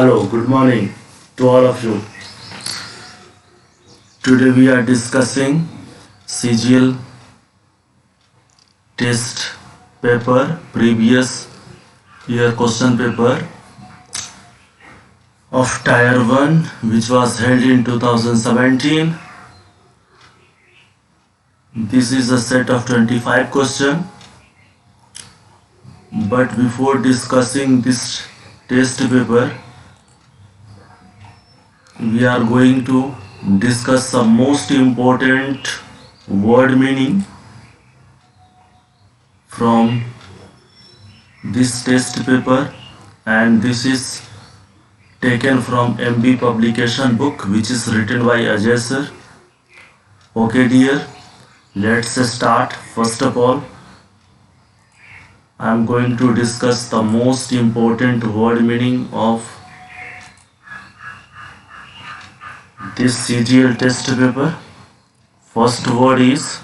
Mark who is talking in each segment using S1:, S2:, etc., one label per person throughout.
S1: Hello, good morning to all of you. Today we are discussing CGL test paper, previous year question paper of Tier 1, which was held in 2017. This is a set of 25 questions. But before discussing this test paper, we are going to discuss some most important word meaning from this test paper, and this is taken from MB publication book, which is written by Ajay sir. Okay dear, let's start. First of all, I am going to discuss the most important word meaning of this CGL test paper. First word is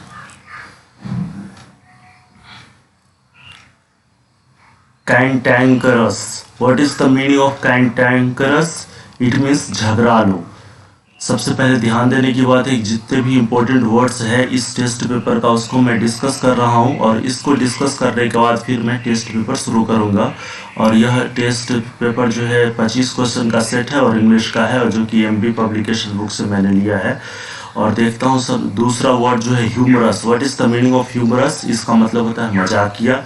S1: cantankerous. What is the meaning of cantankerous? It means झगड़ालू. सबसे पहले ध्यान देने की बात है, जितने भी इम्पोर्टेंट वर्ड्स है इस टेस्ट पेपर का उसको मैं डिस्कस कर रहा हूं, और इसको डिस्कस करने के बाद फिर मैं टेस्ट पेपर शुरू करूंगा. और यह टेस्ट पेपर जो है 25 क्वेश्चन का सेट है और इंग्लिश का है, और जो कि एमबी पब्लिकेशन बुक से मैंने लिया है. और देखता हूं सब. दूसरा वर्ड जो है humorous. What is the meaning of humorous? इसका मतलब होता है मजाकिया.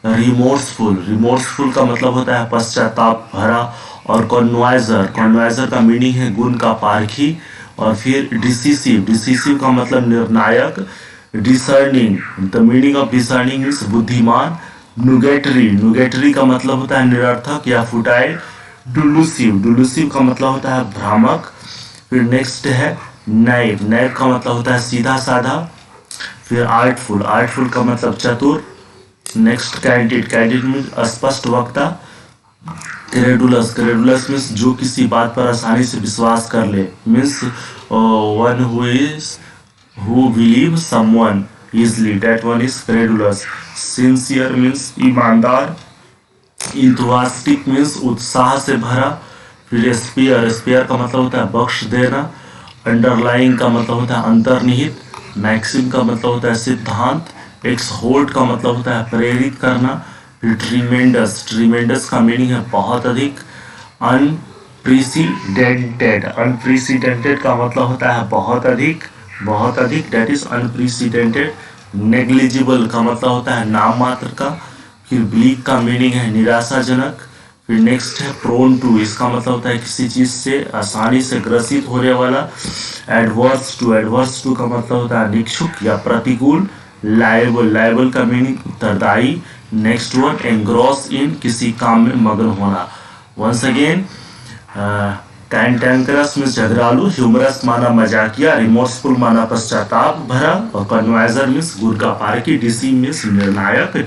S1: रिमोर्सफुल. रिमोर्सफुल का मतलब होता है पश्चाताप भरा. और कॉन्वाइजर का मीनिंग है गुण का पारखी. और फिर डिसिसिव. डिसिसिव का मतलब निर्णायक. Discerning. The meaning of discerning is बुद्धिमान. नुगेटरी का मतलब होता है निरर्थक या फुटाइल. डुलूसिव का मतलब होता है भ्रामक. फिर नेक्स्ट है नैव का मतलब होता है सीधा साधा. फिर आर्टफुल का मतलब चतुर. नेक्स्ट कैंडिड मीन्स अस्पष्ट वक्ता. क्रेडुलस मीन्स जो किसी बात पर आसानी से विश्वास कर ले. Means one who believe someone easily, that one is credulous. Sincere means ईमानदार. इंथुआस्टिक मीन्स उत्साह से भरा. फिर स्पेयर का मतलब होता है बख्श देना. अंडरलाइंग का मतलब होता है अंतर्निहित. मैक्सिम का मतलब होता है सिद्धांत. एक्सहोर्ट का मतलब होता है प्रेरित करना. फिर ट्रीमेंडस का मीनिंग है बहुत अधिक. अनप्रेसिडेंटेड का मतलब होता है बहुत अधिक, दैट इज अनप्रेसिडेंटेड. नेग्लिजिबल का मतलब होता है नाम मात्र का. फिर ब्लीक का मीनिंग है निराशाजनक. फिर नेक्स्ट है प्रोन टू. इसका मतलब होता है किसी चीज से आसानी से ग्रसित होने वाला. एडवर्स टू का मतलब होता है निक्षुक या प्रतिकूल. लायबल का मीनिंग उत्तरदायी. नेक्स्ट वन एंग्रॉस इन, किसी काम में मग्न होना. वंस अगेन, कैंटैंकरस मीन्स झगड़ालू. ह्यूमरस माना मजाकिया. रिमोर्सफुल माना पश्चाताप भरा. और कन्वाइजर मीन्स गुण का पारखी. डिसी मीन्स निर्णायक.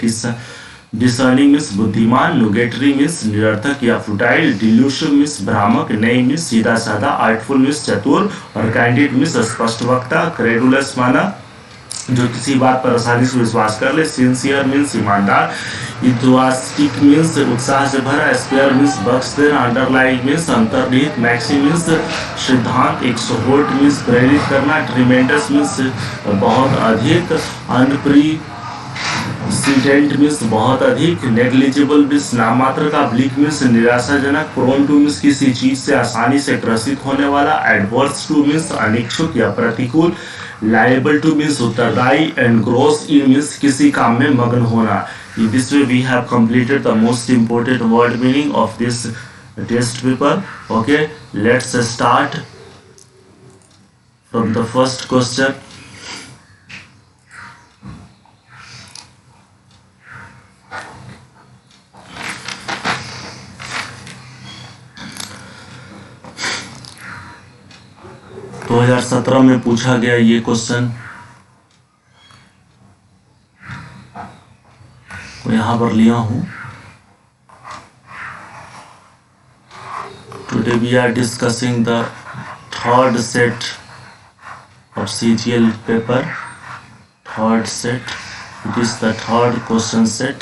S1: डिसर्निंग मीन्स बुद्धिमान. नुगेटरी मीन्स निरर्थक या फुटाइल. डिल्यूसिव मीन्स भ्रामक. नई मीन्स सीधा साधा. आर्टफुल मीन्स चतुर. और कैंडिड मीन्स स्पष्ट वक्ता. क्रेडुलस माना जो किसी बात पर आसानी से विश्वास कर ले. सिंसियर मीन्स ईमानदार. इंथुआस्टिक मीन्स उत्साह से भरा. स्पेयर मीन्स बख्श देना. अंडरलाइंग मीन्स अंतर्निहित. मैक्सिम मीन्स सिद्धांत. एक्सहोर्ट मीन्स प्रेरित करना. ट्रीमेंडस मीन्स बहुत अधिक. अनप्रेसिडेंट मीन्स बहुत अधिक. नेग्लिजिबल मीन्स नाम मात्र का. ब्लिक मीन्स निराशाजनक. प्रोन टू मीन्स किसी चीज से आसानी से ग्रसित होने वाला. एडवर्स टू मीन्स अनिच्छुक या प्रतिकूल. लायबल टू मीन्स उत्तरदायी. एंड ग्रोस इन मीन्स किसी काम में मग्न होना. In this way we have completed the most important word meaning of this test paper. Okay, let's start from the first question. तो 2017 में पूछा गया ये क्वेश्चन. यहाँ पर लिया हूँ. Today we are discussing the third set of CGL paper. Third set. It is the third question set.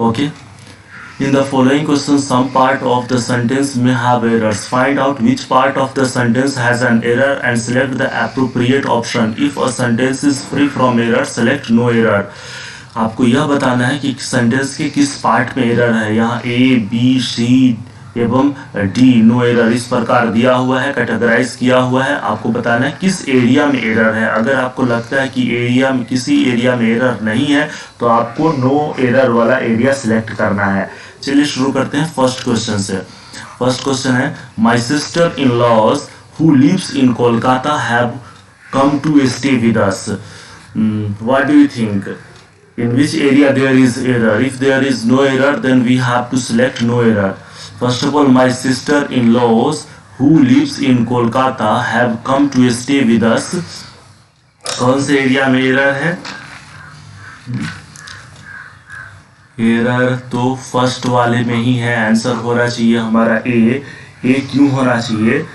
S1: Okay. In the following question, some part of the sentence may have errors. Find out which part of the sentence has an error and select the appropriate option. If a sentence is free from error, select no error. आपको यह बताना है कि sentence के किस part में error है. यहाँ ए, बी, सी एवं डी नो एरर इस प्रकार दिया हुआ है, कैटेगराइज किया हुआ है. आपको बताना है किस एरिया में एरर है. अगर आपको लगता है कि एरिया में किसी एरिया में एरर नहीं है तो आपको नो एरर वाला एरिया सिलेक्ट करना है. चलिए शुरू करते हैं फर्स्ट क्वेश्चन से. फर्स्ट क्वेश्चन है, my sister in laws who lives in Kolkata have come to stay with us. What do you think? In which area there is error? If there is no error, then we have to select no error. First of all, my sister-in-laws who lives in Kolkata have come to stay with us. कौन से area में error है? Error तो first वाले में ही है. Answer होना चाहिए हमारा ए. ए क्यों होना चाहिए?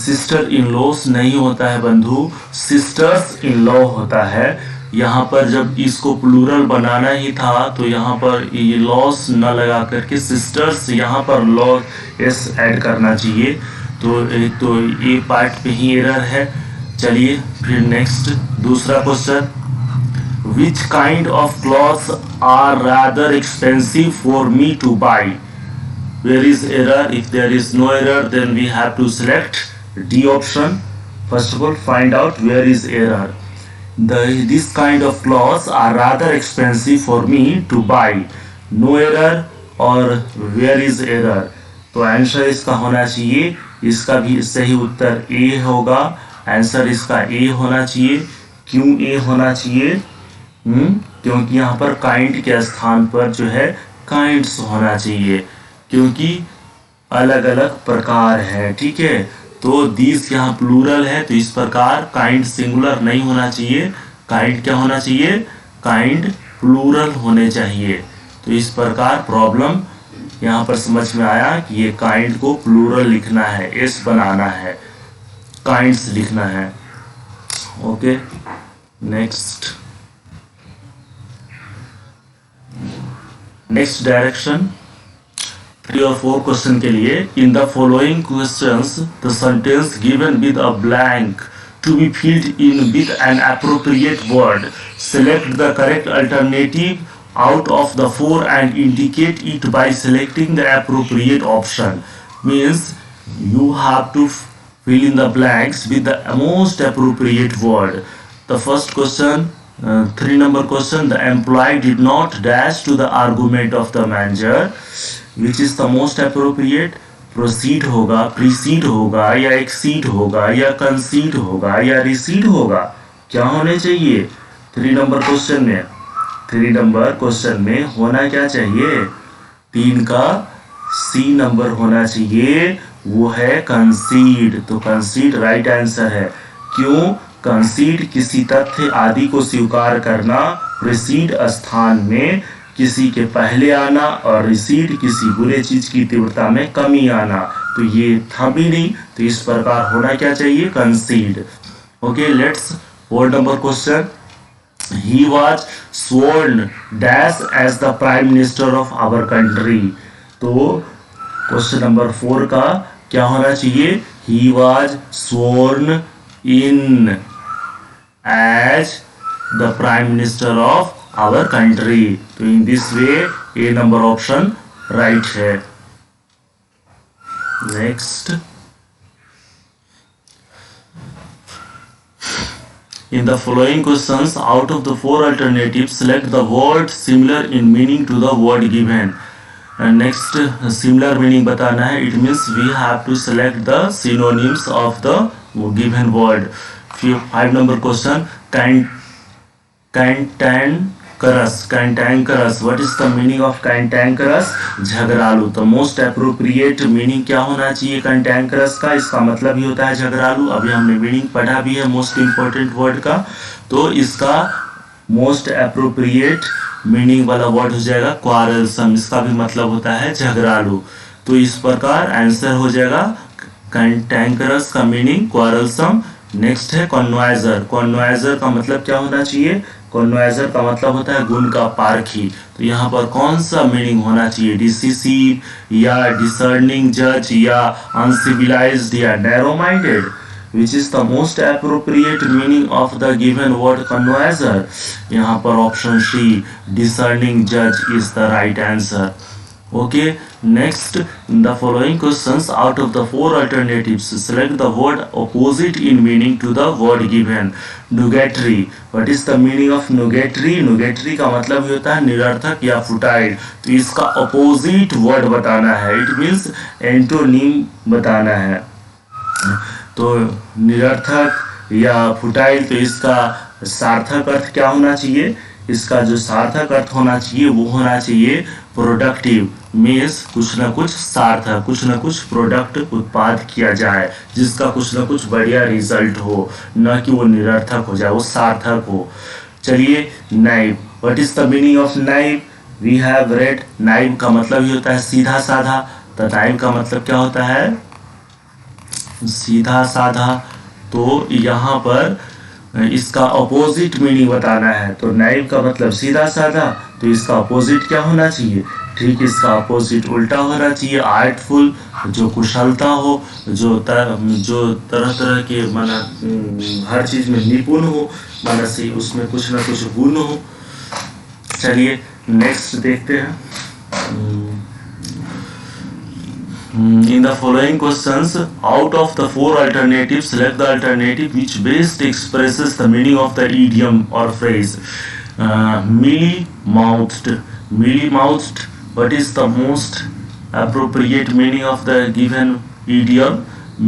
S1: सिस्टर इन लॉस नहीं होता है बंधु, सिस्टर्स इन लॉ होता है. यहाँ पर जब इसको प्लूरल बनाना ही था तो यहाँ पर ये लॉस न लगा करके सिस्टर्स यहाँ पर लॉ एस ऐड करना चाहिए. तो ये पार्ट पे ही एरर है. चलिए फिर नेक्स्ट दूसरा question, which kind of clothes are rather expensive for me to buy. Where is error? If there is no error then we have to select D option. First of all find out where is error. This kind of clothes are rather expensive for me to buy. No error और where is error. तो answer इसका होना चाहिए, इसका भी सही उत्तर ए होगा. Answer इसका ए होना चाहिए. क्यों ए होना चाहिए? क्योंकि यहाँ पर काइंड के स्थान पर जो है काइंड्स होना चाहिए, क्योंकि अलग अलग प्रकार है. ठीक है, तो दिस यहाँ प्लूरल है तो इस प्रकार काइंड सिंगुलर नहीं होना चाहिए. काइंड क्या होना चाहिए? काइंड प्लूरल होने चाहिए. तो इस प्रकार प्रॉब्लम यहाँ पर समझ में आया कि ये काइंड को प्लूरल लिखना है, एस बनाना है, काइंड्स लिखना है. ओके नेक्स्ट डायरेक्शन 3 और 4 क्वेश्चन के लिए. In the following questions the sentence given with a blank to be filled in with an appropriate word. Select the correct alternative out of the 4 and indicate it by selecting the appropriate option. Means you have to fill in the blanks with the most appropriate word. The first question, 3 number question, the employee did not dash to the argument of the manager. Which is the most appropriate? Proceed होगा, precede होगा, या exceed होगा, या concede होगा, या recede होगा. क्या होने चाहिए 3 नंबर क्वेश्चन में? 3 नंबर क्वेश्चन में होना क्या चाहिए? 3 का सी नंबर होना चाहिए, वो है कंसीड. तो कंसीड राइट आंसर है. क्यों? कंसीड किसी तथ्य आदि को स्वीकार करना, प्रीसीड स्थान में किसी के पहले आना, और रिसीड किसी बुरे चीज की तीव्रता में कमी आना. तो ये था भी नहीं, तो इस प्रकार होना क्या चाहिए? कंसीड. Okay let's 4 number question. He was sworn dash as the prime minister of our country. तो क्वेश्चन नंबर 4 का क्या होना चाहिए? He was sworn in as the prime minister of our country. तो in this way a number option right है. Next, in the following questions out of the 4 alternatives select the word similar in meaning to the word given. And next similar meaning बताना है. It means we have to select the synonyms of the given word. 5 number question, cantankerous. What is the meaning of cantankerous? झगड़ालू. तो most appropriate meaning क्या होना चाहिए cantankerous का? इसका मतलब ही होता है झगड़ालू. अभी हमने मीनिंग पढ़ा भी है मोस्ट इंपॉर्टेंट वर्ड का. तो इसका मोस्ट अप्रोप्रिएट मीनिंग वाला वर्ड हो जाएगा क्वारलसम. इसका भी मतलब होता है झगड़ालू. तो इस प्रकार आंसर हो जाएगा कैंटेंकरस का मीनिंग क्वारलसम. नेक्स्ट है कॉन्वाइजर. कॉन्वाइजर का मतलब क्या होना चाहिए? कॉन्वाइजर का मतलब होता है गुण का पारखी। तो यहाँ पर कौन सा मीनिंग होना चाहिए, डिसिसिव या डिसर्निंग जज या अनसिविलाइज्ड या narrow minded? Which is the most appropriate meaning of the given word convisor? यहाँ पर option C discerning judge is the right answer. Okay, next in the following questions, out of the four alternatives, select the word opposite in meaning to the word given. Nugatory. What is the meaning of nugatory? Nugatory का मतलब ही होता है निरर्थक या futile. तो इसका opposite word बताना है, it means antonym बताना है। तो निरर्थक या फुटाइल, तो इसका सार्थक अर्थ क्या होना चाहिए? इसका जो सार्थक अर्थ होना चाहिए वो होना चाहिए प्रोडक्टिव, मीन्स कुछ ना कुछ सार्थक, कुछ ना कुछ प्रोडक्ट उत्पाद किया जाए जिसका कुछ ना कुछ बढ़िया रिजल्ट हो, न कि वो निरर्थक हो जाए, वो सार्थक हो। चलिए, naive. What is the meaning of naive? We have read. Naive का मतलब ही होता है सीधा साधा। तो नाइव का मतलब क्या होता है? सीधा साधा। तो यहाँ पर इसका अपोजिट मीनिंग बताना है। तो नाइव का मतलब सीधा साधा, तो इसका अपोजिट क्या होना चाहिए? ठीक, इसका अपोजिट उल्टा होना चाहिए आर्टफुल, जो कुशलता हो, जो तरह तरह के माना हर चीज में निपुण हो, माना से उसमें कुछ ना कुछ गुण हो। चलिए नेक्स्ट देखते हैं। In the following questions, out of the four alternatives, select the alternative which best expresses the meaning of the idiom or phrase. Mealy-mouthed. Mealy-mouthed. What is the most appropriate meaning of the given idiom?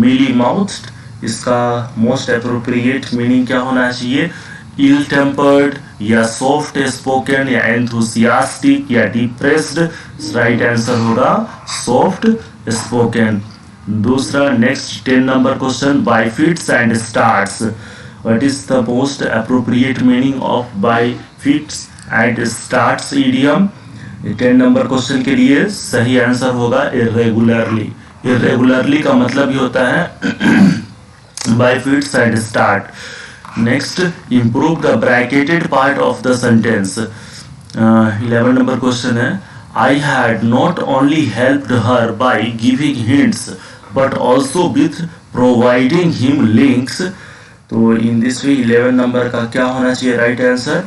S1: Mealy-mouthed. इसका most appropriate meaning क्या होना चाहिए? Ill-tempered या soft spoken या enthusiastic या depressed. Right answer होगा soft spoken. दूसरा, next 10 number question, bye fits and starts. What is the most appropriate meaning of bye fits and starts idiom? 10 number question के लिए सही आंसर होगा irregularly. Irregularly का मतलब ही होता है bye fits and start. Next, improve the bracketed part of the sentence. 11 number question है, I had not only helped her by giving hints but also with providing him links. तो in this way 11 number का क्या होना चाहिए right answer?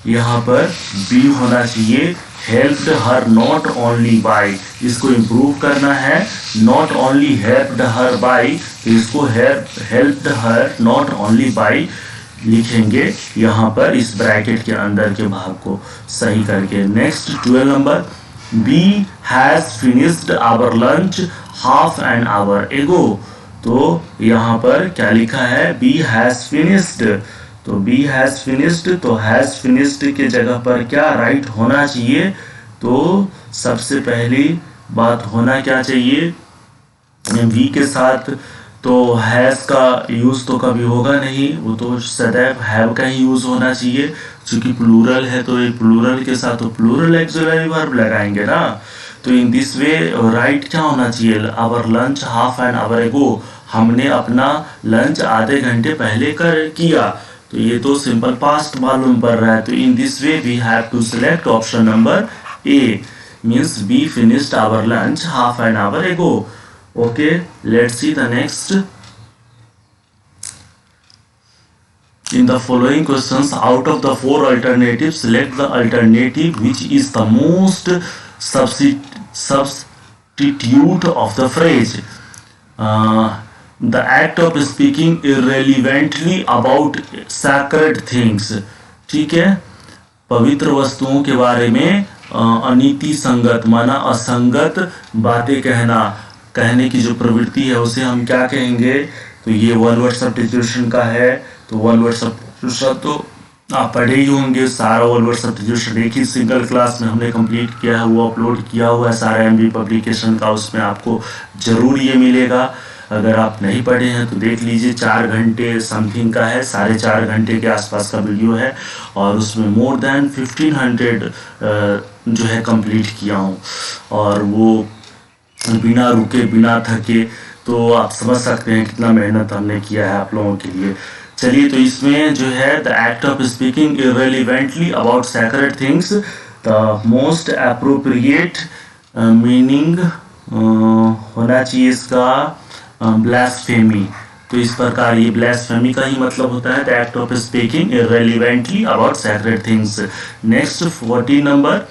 S1: यहाँ पर B होना चाहिए, helped her not only by. इसको इम्प्रूव करना है, not only helped her by, तो इसको helped her not only by लिखेंगे यहाँ पर इस ब्रैकेट के अंदर के भाग को सही करके. Next 12 number, B has finished our lunch half an hour ago. तो यहाँ पर क्या लिखा है? B has finished. तो बी हैज फिनिश्ड, तो हैज फिनिश्ड के जगह पर क्या राइट होना चाहिए? तो सबसे पहली बात होना क्या चाहिए? बी के साथ तो हैज का यूज तो कभी होगा नहीं, वो तो सदैव हैव का ही यूज होना चाहिए. चूंकि प्लूरल है तो ये प्लूरल के साथ तो प्लूरल एक्सिलरी वर्ब लगाएंगे ना. तो इन दिस वे राइट क्या होना चाहिए? Our lunch half an hour ago. हमने अपना लंच आधे घंटे पहले किया. तो ये तो सिंपल पास्ट मालूम पड़ रहा है. तो in this way we have to select option number A, means B finished our lunch half an hour ago. Okay, let's see the next. In the following questions, out of the four alternatives, select the alternative which is the most substitute of the phrase. The act of speaking irrelevantly about sacred things. ठीक है, पवित्र वस्तुओं के बारे में अनीति संगत माना असंगत बातें कहने की जो प्रवृत्ति है उसे हम क्या कहेंगे? तो ये वन वर्ड सब्स्टिट्यूशन का है. तो वन वर्ड सब्स्टिट्यूशन तो आप पढ़े ही होंगे. सारा वन वर्ड सब्स्टिट्यूशन एक ही सिंगल क्लास में हमने कंप्लीट किया है, वो अपलोड किया हुआ है सारा एमबी पब्लिकेशन का. उसमें आपको जरूर ये मिलेगा. अगर आप नहीं पढ़े हैं तो देख लीजिए. 4 घंटे समथिंग का है, 4.5 घंटे के आसपास का वीडियो है और उसमें मोर देन 1500 जो है कंप्लीट किया हूँ, और वो बिना रुके बिना थके. तो आप समझ सकते हैं कितना मेहनत हमने किया है आप लोगों के लिए. चलिए, तो इसमें जो है the act of speaking irrelevantly about sacred things, the most appropriate meaning होना चाहिए इसका ब्लास्फेमी। तो इस प्रकार ये ब्लास्फेमी का ही मतलब होता है the act of speaking irrelevantly about sacred things. Next 14 number,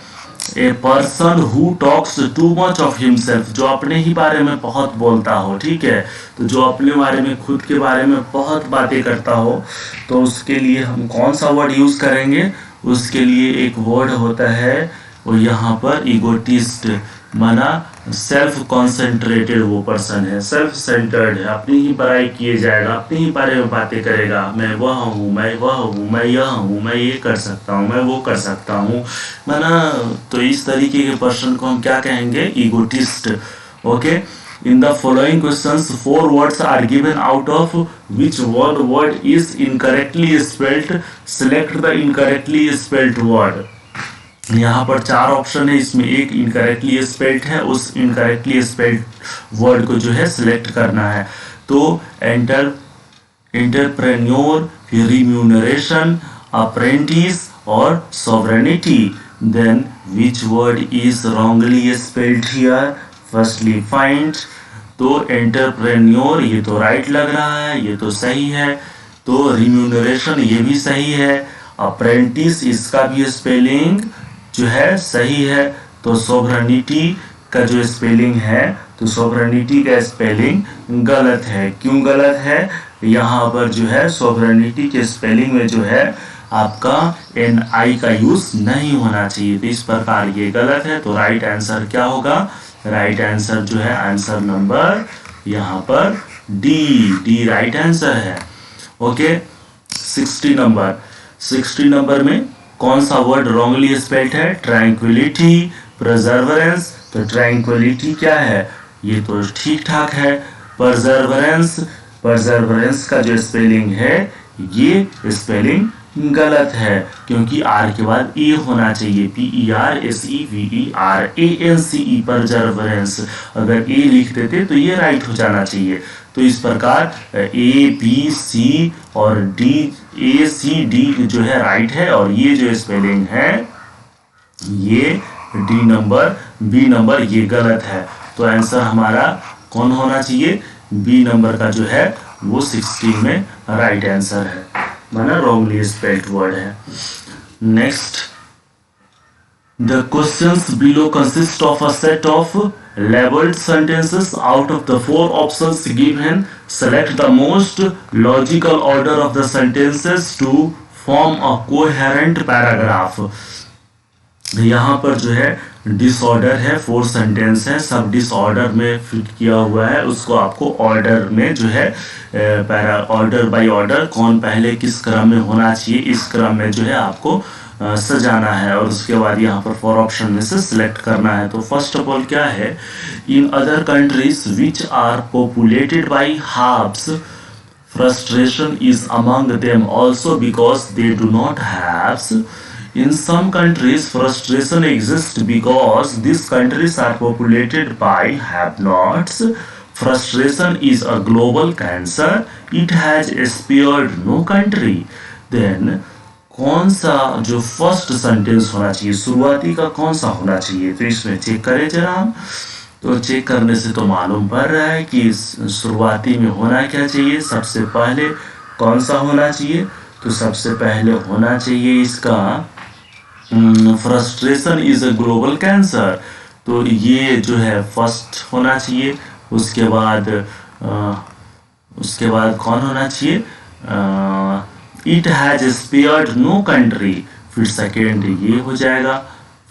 S1: a person who talks too much of himself, जो अपने ही बारे में बहुत बोलता हो, ठीक है। तो जो अपने बारे में, खुद के बारे में बहुत बातें करता हो, तो उसके लिए हम कौन सा वर्ड यूज करेंगे? उसके लिए एक वर्ड होता है वो यहाँ पर ईगोटिस्ट, माना सेल्फ कॉन्सेंट्रेटेड वो पर्सन है, सेल्फ सेंटर्ड है, अपनी ही बड़ाई किए जाएगा, अपने ही बारे में बातें करेगा, मैं वह हूँ, मैं वह हूँ, मैं यह हूँ, मैं ये कर सकता हूँ, मैं वो कर सकता हूँ, माना। तो इस तरीके के पर्सन को हम क्या कहेंगे? Egotist. Okay, in the following questions 4 words are given, out of which one word is incorrectly spelled, select the incorrectly spelled word। यहाँ पर 4 ऑप्शन है, इसमें एक इनकरेक्टली स्पेल्ड है, उस इनकरेक्टली स्पेल्ड वर्ड को जो है सिलेक्ट करना है। तो एंटरप्रेन्योर, रिम्यूनरेशन, अप्रेंटिस और sovereignty. Then which word is wrongly spelled here? Firstly find. तो एंटरप्रेन्योर ये तो राइट लग रहा है, ये तो सही है। तो रिम्यूनरेशन ये भी सही है। अप्रेंटिस इसका भी स्पेलिंग जो है सही है। तो सोवरेनिटी का जो स्पेलिंग है, तो सोवरेनिटी का स्पेलिंग गलत है। क्यों गलत है? यहाँ पर जो है सोवरेनिटी के स्पेलिंग में जो है आपका NI का यूज नहीं होना चाहिए। तो इस प्रकार ये गलत है। तो राइट आंसर क्या होगा? राइट आंसर जो है आंसर नंबर यहाँ पर डी राइट आंसर है। ओके, 60 नंबर में कौन सा वर्ड रॉन्गली स्पेल्ड है? ट्रैंक्विलिटी, प्रिजर्वेरेंस। तो ट्रैंक्विलिटी क्या है? ये तो ठीक ठाक है। प्रिजर्वेरेंस का जो स्पेलिंग है, ये स्पेलिंग गलत है, क्योंकि आर के बाद ए होना चाहिए। PERSEVERANCE, प्रिजर्वेरेंस। अगर ए लिख देते तो ये राइट हो जाना चाहिए। तो इस प्रकार ABC और ACD जो है राइट है, और ये जो स्पेलिंग है ये B नंबर ये गलत है। तो आंसर हमारा कौन होना चाहिए? B नंबर का जो है वो 16 में राइट आंसर है, माना रॉन्गली स्पेल्ड वर्ड है। Next, the questions below consist of a set of labeled sentences. Out of the 4 options given, select the most logical order of the sentences to form a coherent paragraph। यहाँ पर जो है disorder है, 4 sentence है, सब disorder में fit किया हुआ है। उसको आपको ऑर्डर में जो है ऑर्डर बाय ऑर्डर, कौन पहले किस क्रम में होना चाहिए, इस क्रम में जो है आपको सजाना है, और उसके बाद यहाँ पर 4 ऑप्शन में से सिलेक्ट करना है। तो फर्स्ट ऑफ ऑल क्या है? In other countries which are populated by haves, frustration is among them also because they do not have। In some countries, frustration exists because these countries are populated by have-nots। Frustration is a global cancer. It has spared no country। Then कौन सा जो first sentence होना चाहिए, शुरुआती का कौन सा होना चाहिए? तो इसमें चेक करें जरा हम। तो चेक करने से तो मालूम पड़ रहा है कि शुरुआती में होना क्या चाहिए। सबसे पहले कौन सा होना चाहिए? तो सबसे पहले होना चाहिए इसका frustration is a global cancer. तो ये जो है फर्स्ट होना चाहिए। उसके बाद कौन होना चाहिए? It has spared no country. फिर सेकेंड ये हो जाएगा।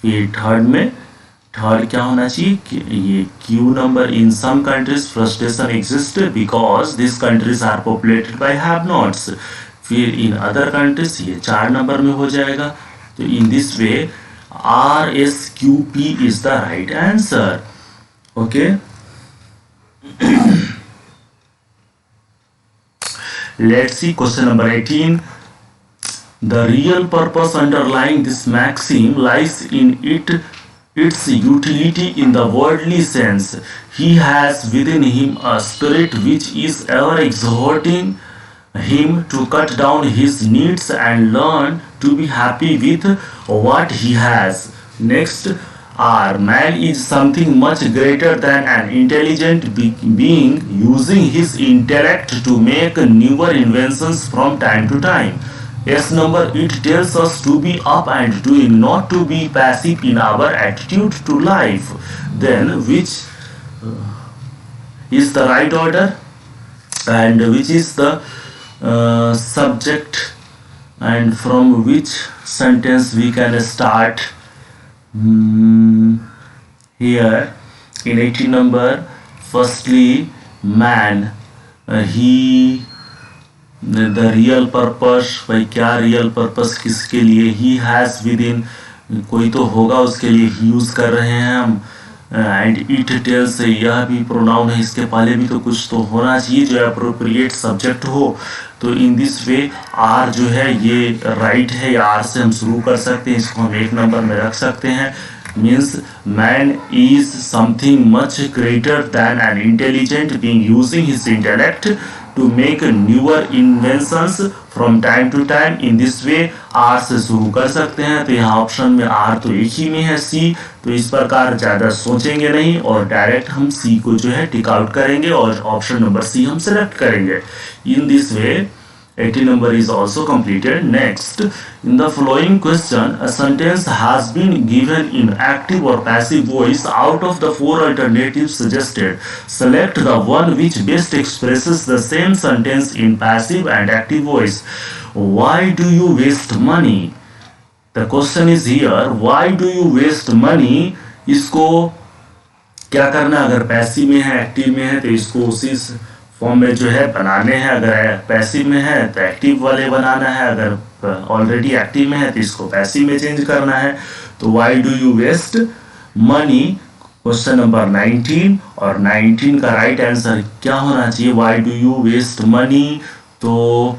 S1: फिर थर्ड क्या होना चाहिए? ये Q number. In some countries frustration exist because this countries are populated by have nots. फिर इन अदर कंट्रीज ये 4 नंबर में हो जाएगा। तो in this way RSQP is the right answer। Okay, let's see question number 18। The real purpose underlying this maxim lies in its utility in the worldly sense। He has within him a spirit which is ever exhorting him to cut down his needs and learn to be happy with what he has. Next, R. Man is something much greater than an intelligent being using his intellect to make newer inventions from time to time. S number, it tells us to be up and doing, not to be passive in our attitude to life. Then, which is the right order and which is the subject and from which sentence we can start? Here in 18 number, firstly, man, he, the real purpose, भाई क्या real purpose किसके लिए, he has within, कोई तो होगा उसके लिए use कर रहे हैं हम, एंड इट टेल्स, यह भी प्रोनाउन है, इसके पहले भी तो कुछ तो होना चाहिए जो अप्रोप्रिएट सब्जेक्ट हो. तो इन दिस वे आर जो है ये राइट है, आर से हम शुरू कर सकते हैं, इसको हम 1 नंबर में रख सकते हैं. Means man is something much greater than an intelligent being using his intellect to make newer inventions from time to time. in this way R से शुरू कर सकते हैं. तो यहाँ ऑप्शन में R तो एक ही में है, C, तो इस प्रकार ज़्यादा सोचेंगे नहीं और डायरेक्ट हम C को जो है टिक आउट करेंगे और ऑप्शन नंबर C हम सेलेक्ट करेंगे. in this way 80 number is also completed. Next, in the following question, a sentence has been given in active or passive voice out of the 4 alternatives suggested. Select the one which best expresses the same sentence in passive and active voice. Why do you waste money? The question is here, why do you waste money? इसको क्या करना, अगर passive में है active में है तो इसको उसी फॉर्म में जो है बनाने हैं. अगर पैसिव में है तो एक्टिव वाले बनाना है, अगर ऑलरेडी एक्टिव में है तो इसको पैसिव में चेंज करना है. तो why do you waste money, question number 19, और 19 का राइट आंसर क्या होना चाहिए, why do you waste money. तो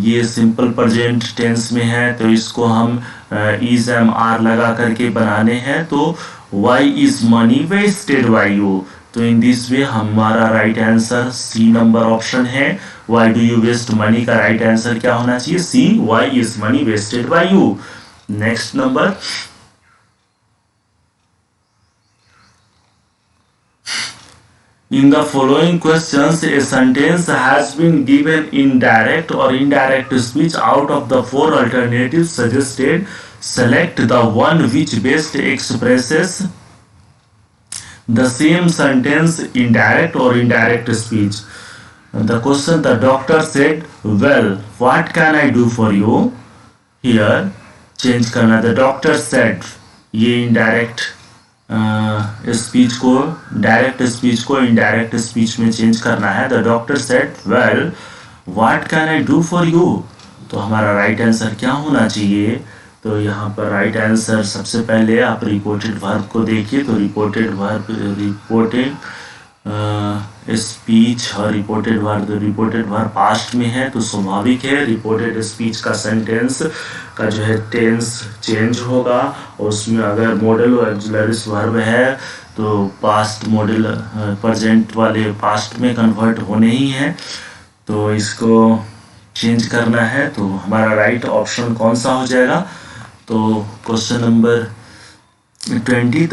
S1: ये सिंपल प्रेजेंट टेंस में है तो इसको हम इज एम आर लगा करके बनाने हैं. तो why is money wasted by you. तो इन दिस वे हमारा right answer C number option है. Why do you waste money का राइट आंसर क्या होना चाहिए, C, why is money wasted by you. Next number, in the following questions a sentence has been given in direct or indirect speech out of the 4 alternatives suggested. Select the one which best expresses the same sentence in direct or indirect speech. The question, the doctor said, well, what can I do for you? Here change करना, the doctor said, ये indirect speech को direct speech को indirect speech में change करना है. The doctor said, well, what can I do for you. तो हमारा right answer क्या होना चाहिए, तो यहाँ पर राइट आंसर सबसे पहले आप रिपोर्टेड वर्ब को देखिए. तो रिपोर्टेड वर्ब, रिपोर्टेड स्पीच और रिपोर्टेड वर्ब पास्ट में है तो स्वाभाविक है रिपोर्टेड स्पीच का सेंटेंस का जो है टेंस चेंज होगा और उसमें अगर मॉडल और ऑक्सिलरीज वर्ब है तो पास्ट मॉडल प्रेजेंट वाले पास्ट में कन्वर्ट होने ही है. तो इसको चेंज करना है. तो हमारा राइट ऑप्शन कौन सा हो जाएगा, तो question number 20,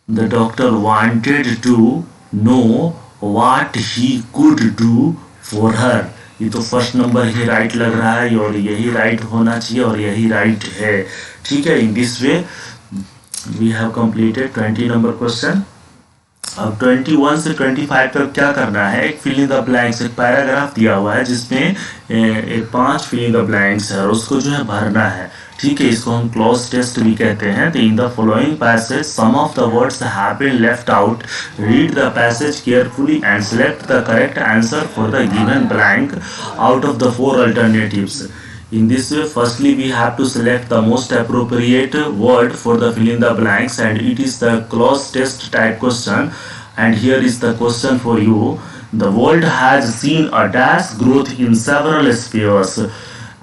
S1: the doctor wanted to know what he could do for her. ये तो फर्स्ट नंबर ही राइट लग रहा है और यही राइट होना चाहिए और यही राइट है. ठीक है, in this way we have completed 20 number question. अब 21 से 25 तक क्या करना है, एक फिल इन द ब्लैंक्स, एक पैराग्राफ दिया हुआ है जिसमें 5 फिल इन द ब्लैंक्स है और उसको जो है भरना है. ठीक है, इसको हम क्लोज टेस्ट भी कहते हैं. तो in the following passage some of the words have been left out. Read the passage carefully and select the correct answer for the given blank out of the 4 alternatives. In this way, firstly we have to select the most appropriate word for the fill in the blanks and it is the cloze test type question. And here is the question for you. The world has seen a dash growth in several spheres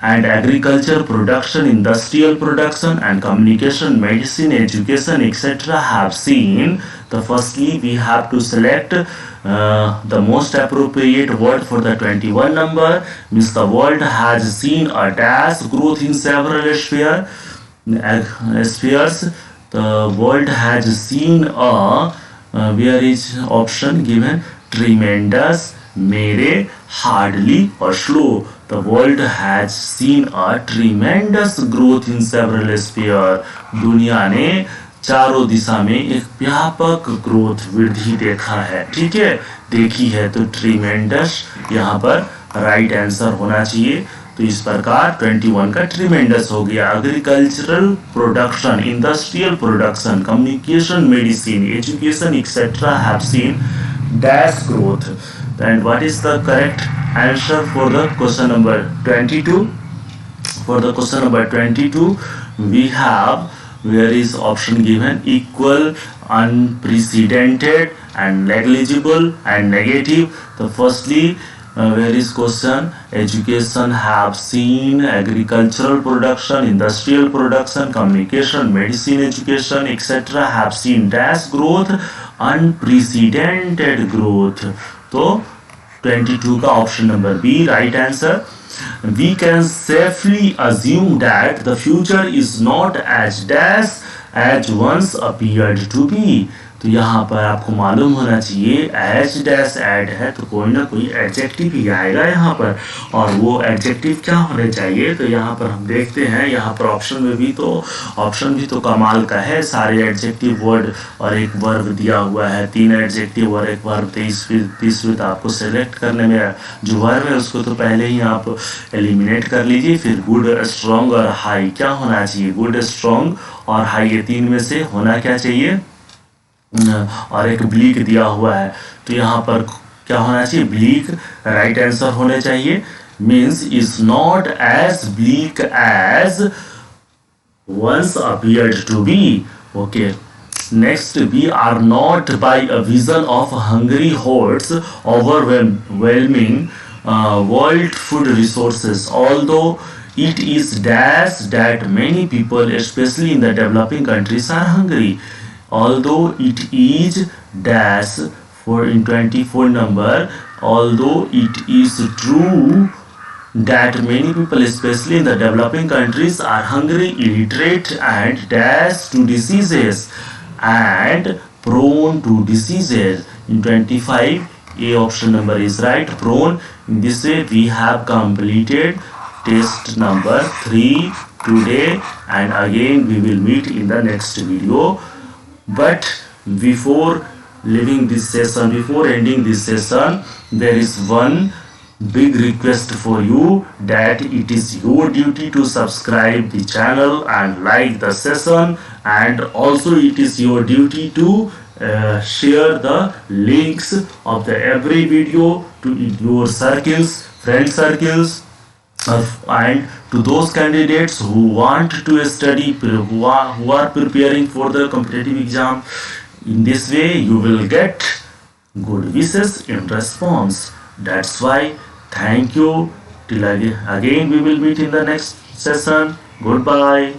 S1: and agriculture, production, industrial production and communication, medicine, education, etc. have seen. The firstly we have to select The most appropriate word for the 21 number means the world has seen a dash growth in several spheres. The world has seen a where is option given? Tremendous, mere, hardly or slow. The world has seen a tremendous growth in several spheres. दुनिया ने चारों दिशा में एक व्यापक growth वृद्धि देखा है, ठीक है, देखी है। तो ट्रीमेंडस यहाँ पर राइट आंसर होना चाहिए। तो इस प्रकार 21 का ट्रीमेंडस हो गया। Agricultural production, industrial production, communication, medicine, education etcetera have seen dash growth. And what is the correct answer for the question number 22? For the question number 22, we have where is option given equal, unprecedented, and negligible and negative. So firstly, where is question? Education have seen, agricultural production, industrial production, communication, medicine, education, etc. have seen dash growth, unprecedented growth. तो 22 का option number B right answer. We can safely assume that the future is not as dash as once appeared to be. तो यहाँ पर आपको मालूम होना चाहिए as dash add है तो कोई ना कोई एडजेक्टिव ही आएगा यहाँ पर, और वो एडजेक्टिव क्या होने चाहिए? तो यहाँ पर हम देखते हैं, यहाँ पर ऑप्शन में भी तो ऑप्शन भी तो कमाल का है, सारे एडजेक्टिव वर्ड और एक वर्ब दिया हुआ है, 3 एडजेक्टिव और एक वर्ब, 30 आपको सेलेक्ट करने में जो वर्ब है उसको तो पहले ही आप एलिमिनेट कर लीजिए। फिर गुड, स्ट्रॉन्ग और हाई क्या होना चाहिए? गुड, स्ट्रॉन्ग और हाई, ये 3 में से होना क्या चाहिए? और एक ब्लीक दिया हुआ है तो यहाँ पर क्या होना चाहिए? ब्लीक राइट आंसर होने चाहिए। Means is not as bleak as once appeared to be. Okay, next, we are not by a vision of hungry hordes overwhelming world food resources, although it is dash that many people, especially in the developing countries, are hungry. Although it is dash for in 24 number, although it is true that many people, especially in the developing countries, are hungry, illiterate, and dash to diseases and prone to diseases. In 25, A option number is right, prone. In this way, we have completed test number 3 today, and again we will meet in the next video. But before leaving this session, before ending this session, there is one big request for you, that it is your duty to subscribe the channel and like the session, and also it is your duty to share the links of the every video to your circles, friend circles, and to those candidates who want to study, who are preparing for the competitive exam. In this way you will get good wishes in response. That's why, thank you. Till again we will meet in the next session. Goodbye.